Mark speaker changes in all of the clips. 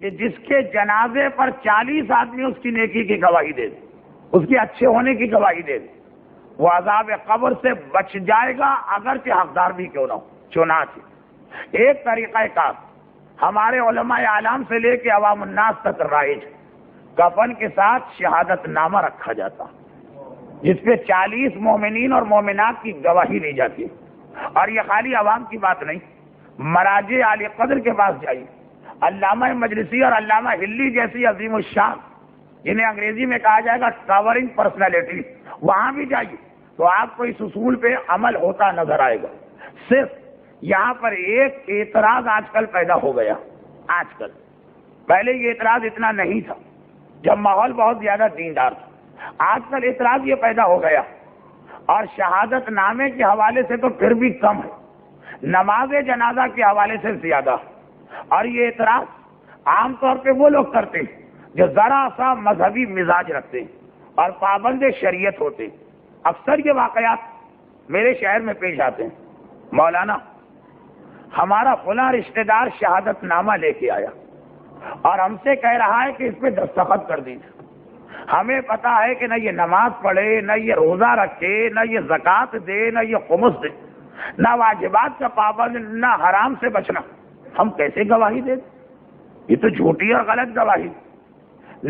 Speaker 1: کہ جس کے جنازے پر 40 آدمی اس کی نیکی کی گواہی دے دیں، اس کے اچھے ہونے کی گواہی دے دیں، وہ عذاب قبر سے بچ جائے گا اگرچہ حقدار بھی کیوں نہ ہو۔ چنانچہ ایک طریقہ کار ہمارے علماء اعلام سے لے کے عوام الناس تک رائج، کفن کے ساتھ شہادت نامہ رکھا جاتا جس پہ 40 مومنین اور مومنات کی گواہی لی جاتی ہے۔ اور یہ خالی عوام کی بات نہیں، مراجع عالی قدر کے پاس جائیے، علامہ مجلسی اور علامہ ہلی جیسی عظیم الشان، جنہیں انگریزی میں کہا جائے گا ٹاورنگ پرسنالٹی، وہاں بھی جائیے تو آپ کو اس اصول پہ عمل ہوتا نظر آئے گا۔ صرف یہاں پر ایک اعتراض آج کل پیدا ہو گیا، آج کل، پہلے یہ اعتراض اتنا نہیں تھا جب ماحول بہت زیادہ دیندار تھا، آج کل اعتراض یہ پیدا ہو گیا، اور شہادت نامے کے حوالے سے تو پھر بھی کم ہے، نماز جنازہ کے حوالے سے زیادہ۔ اور یہ اعتراض عام طور پہ وہ لوگ کرتے ہیں جو ذرا سا مذہبی مزاج رکھتے ہیں اور پابند شریعت ہوتے ہیں۔ اکثر یہ واقعات میرے شہر میں پیش آتے ہیں، مولانا ہمارا فلاں رشتہ دار شہادت نامہ لے کے آیا اور ہم سے کہہ رہا ہے کہ اس پہ دستخط کر دیجیے، ہمیں پتا ہے کہ نہ یہ نماز پڑھے، نہ یہ روزہ رکھے، نہ یہ زکوٰۃ دے، نہ یہ خمس دے، نہ واجبات کا پابند، نہ حرام سے بچنا، ہم کیسے گواہی دیں؟ یہ تو جھوٹی اور غلط گواہی۔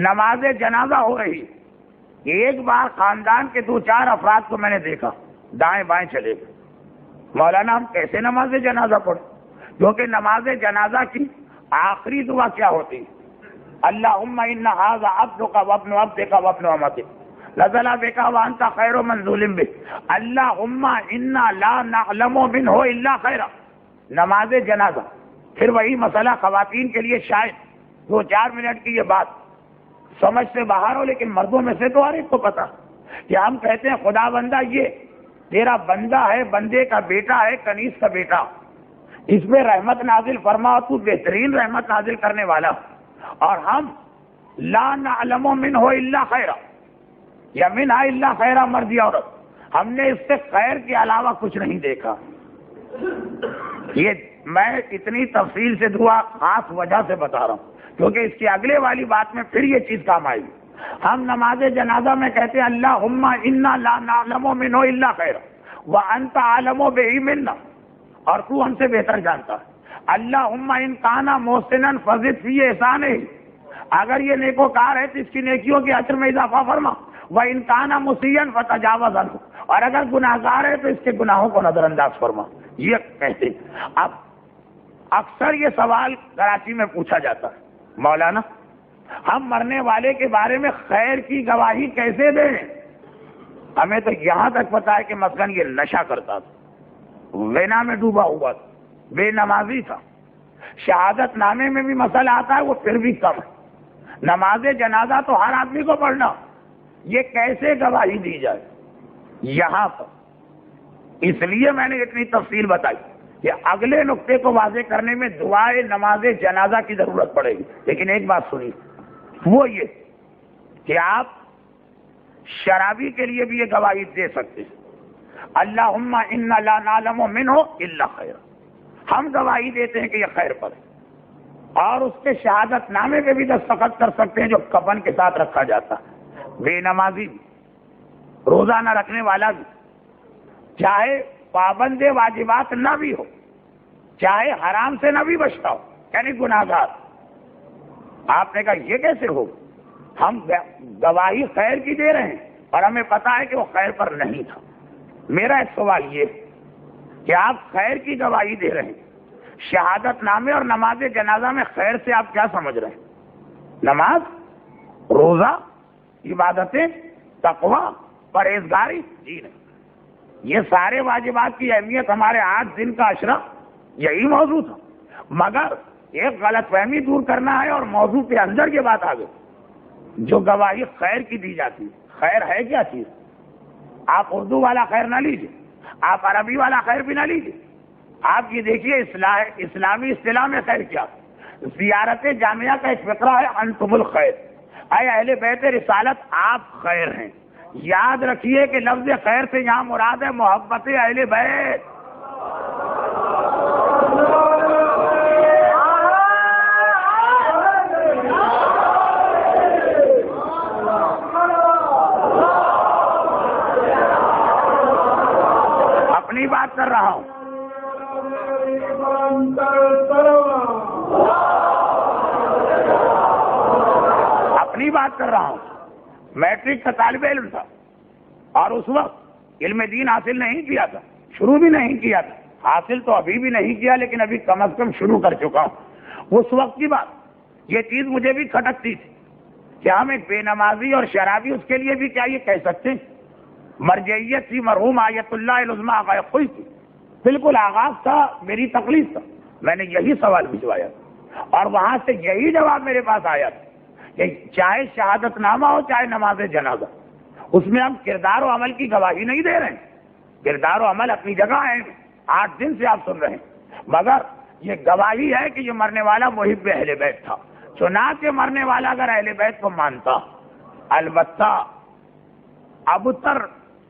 Speaker 1: نماز جنازہ ہو رہی، ایک بار خاندان کے 2-4 افراد کو میں نے دیکھا دائیں بائیں چلے گئے، مولانا ہم کیسے نماز جنازہ پڑھیں؟ کیونکہ نماز جنازہ کی آخری دعا کیا ہوتی ہے؟ اللہم ان ھذا عبدک وابن عبدک وابن امتک نزل بک وانت خیر من ظلم بک اللہم انا لا نعلم منہ الا خیرا۔ نماز جنازہ، پھر وہی مسئلہ خواتین کے لیے شاید 2-4 منٹ کی یہ بات سمجھ سے باہر ہو، لیکن مردوں میں سے تو ہر ایک کو پتا کہ ہم کہتے ہیں خدا بندہ یہ تیرا بندہ ہے، بندے کا بیٹا ہے، کنیز کا بیٹا، اس پہ رحمت نازل فرما، تو بہترین رحمت نازل کرنے والا، اور ہم لا نعلم منہ الا خیرا، یا منہا الا خیرا، مرد یا عورت، ہم نے اس سے خیر کے علاوہ کچھ نہیں دیکھا۔ یہ میں اتنی تفصیل سے دعا خاص وجہ سے بتا رہا ہوں کیونکہ اس کی اگلے والی بات میں پھر یہ چیز کام آئے گی۔ ہم نماز جنازہ میں کہتے ہیں اللہم انا لا نعلم منہ الا خیرا وانت اعلم بہ منا، اور تو ہم سے بہتر جانتا ہے۔ اللہم ان کان محسنا فزد فی احسانہ، اگر یہ نیکوکار ہے تو اس کی نیکیوں کے اجر میں اضافہ فرما، وان کان مسیئا فتجاوز عنہ، اور اگر گناہگار ہے تو اس کے گناہوں کو نظر انداز فرما، یہ کہتے ہیں۔ اب اکثر یہ سوال کراچی میں پوچھا جاتا ہے، مولانا ہم مرنے والے کے بارے میں خیر کی گواہی کیسے دیں؟ ہمیں تو یہاں تک پتا ہے کہ مثلاً یہ نشہ کرتا تھا، زنا میں ڈوبا ہوا تھا، بے نمازی تھا، شہادت نامے میں بھی مسئلہ آتا ہے، وہ پھر بھی کم ہے، نماز جنازہ تو ہر آدمی کو پڑھنا، یہ کیسے گواہی دی جائے؟ یہاں پر اس لیے میں نے اتنی تفصیل بتائی کہ اگلے نقطے کو واضح کرنے میں دعائے نماز جنازہ کی ضرورت پڑے گی۔ لیکن ایک بات سنیے، وہ یہ کہ آپ شرابی کے لیے بھی یہ گواہی دے سکتے ہیں، اللہم انا لا نعلم منہ الا خیر، ہم گواہی دیتے ہیں کہ یہ خیر پر ہے، اور اس کے شہادت نامے پہ بھی دستخط کر سکتے ہیں جو کفن کے ساتھ رکھا جاتا ہے۔ بے نمازی بھی، روزہ نہ رکھنے والا بھی، چاہے پابند واجبات نہ بھی ہو، چاہے حرام سے نہ بھی بچتا ہو، یعنی گناہگار، آپ نے کہا یہ کیسے ہو؟ ہم گواہی خیر کی دے رہے ہیں اور ہمیں پتا ہے کہ وہ خیر پر نہیں تھا۔ میرا ایک سوال یہ کہ آپ خیر کی گواہی دے رہے ہیں، شہادت نامے اور نماز جنازہ میں خیر سے آپ کیا سمجھ رہے ہیں؟ نماز، روزہ، عبادتیں، تقوی، پرہیزگاری؟ جی نہیں، یہ سارے واجبات کی اہمیت ہمارے 8 دن کا عشرہ یہی موضوع تھا، مگر ایک غلط فہمی دور کرنا ہے اور موضوع کے اندر یہ بات آ گئی۔ جو گواہی خیر کی دی جاتی ہے، خیر ہے کیا چیز؟ آپ اردو والا خیر نہ لیجیے، آپ عربی والا خیر بھی نہ لیجیے، آپ یہ دیکھیے اسلامی اصطلاح میں خیر کیا؟ زیارت جامعہ کا ایک فقرہ ہے انتم الخیر، اے اہل بیت رسالت آپ خیر ہیں۔ یاد رکھیے کہ لفظ خیر سے یہاں مراد ہے محبت اہل بیت۔ اپنی بات کر رہا ہوں. اپنی بات کر رہا ہوں. میٹرک کا طالب علم تھا اور اس وقت علم دین حاصل نہیں کیا تھا, شروع بھی نہیں کیا تھا. حاصل تو ابھی بھی نہیں کیا لیکن ابھی کم از کم شروع کر چکا ہوں. اس وقت کی بات, یہ چیز مجھے بھی کھٹکتی تھی کہ ہم ایک بے نمازی اور شرابی, اس کے لیے بھی کیا یہ کہہ سکتے ہیں؟ مرجعیت تھی, مرحوم آیت اللہ العظمیٰ آقا خوئی تھی, بالکل آغاز تھا, میری تکلیف تھا. میں نے یہی سوال بھجوایا اور وہاں سے یہی جواب میرے پاس آیا تھا کہ چاہے شہادت نامہ ہو چاہے نماز جنازہ, اس میں ہم کردار و عمل کی گواہی نہیں دے رہے ہیں. کردار و عمل اپنی جگہ ہے, 8 دن سے آپ سن رہے ہیں, مگر یہ گواہی ہے کہ یہ مرنے والا محب اہل بیت تھا. چنانچہ مرنے والا اگر اہل بیت کو مانتا, البتہ ابتر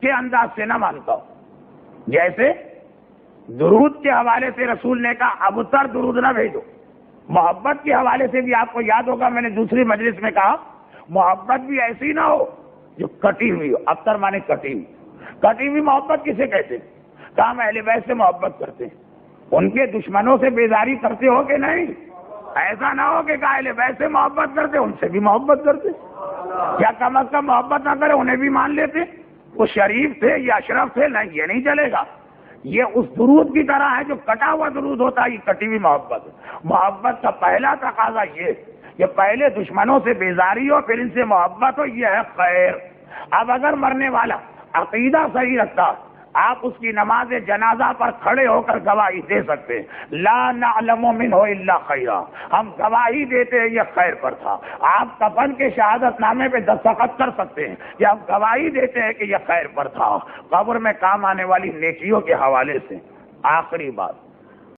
Speaker 1: کے انداز سے نہ مانتا. جیسے درود کے حوالے سے رسول نے کہا ابتر درود نہ بھیجو. محبت کے حوالے سے بھی آپ کو یاد ہوگا میں نے دوسری مجلس میں کہا محبت بھی ایسی نہ ہو جو کٹی ہوئی ہو. ابتر مانے کٹی ہوئی. کٹی ہوئی محبت کسے کہتے ہیں؟ کہ ہم اہل بیت سے محبت کرتے ہیں, ان کے دشمنوں سے بیزاری کرتے ہو کہ نہیں؟ ایسا نہ ہو کہ اہل بیت سے محبت کرتے ان سے بھی محبت کرتے, کیا کم از کم محبت نہ کرے انہیں بھی مان لیتے؟ وہ شریف تھے یا اشرف تھے؟ نہیں, یہ نہیں چلے گا. یہ اس درود کی طرح ہے جو کٹا ہوا درود ہوتا ہے, یہ کٹی ہوئی محبت. محبت کا پہلا تقاضا یہ کہ پہلے دشمنوں سے بیزاری ہو پھر ان سے محبت ہو, یہ ہے خیر. اب اگر مرنے والا عقیدہ صحیح رکھتا, آپ اس کی نماز جنازہ پر کھڑے ہو کر گواہی دے سکتے, لا نعلم منہ الا خیرا, ہم گواہی دیتے ہیں یہ خیر پر تھا. آپ کفن کے شہادت نامے پہ دستخط کر سکتے ہیں کہ ہم گواہی دیتے ہیں کہ یہ خیر پر تھا. قبر میں کام آنے والی نیکیوں کے حوالے سے آخری بات,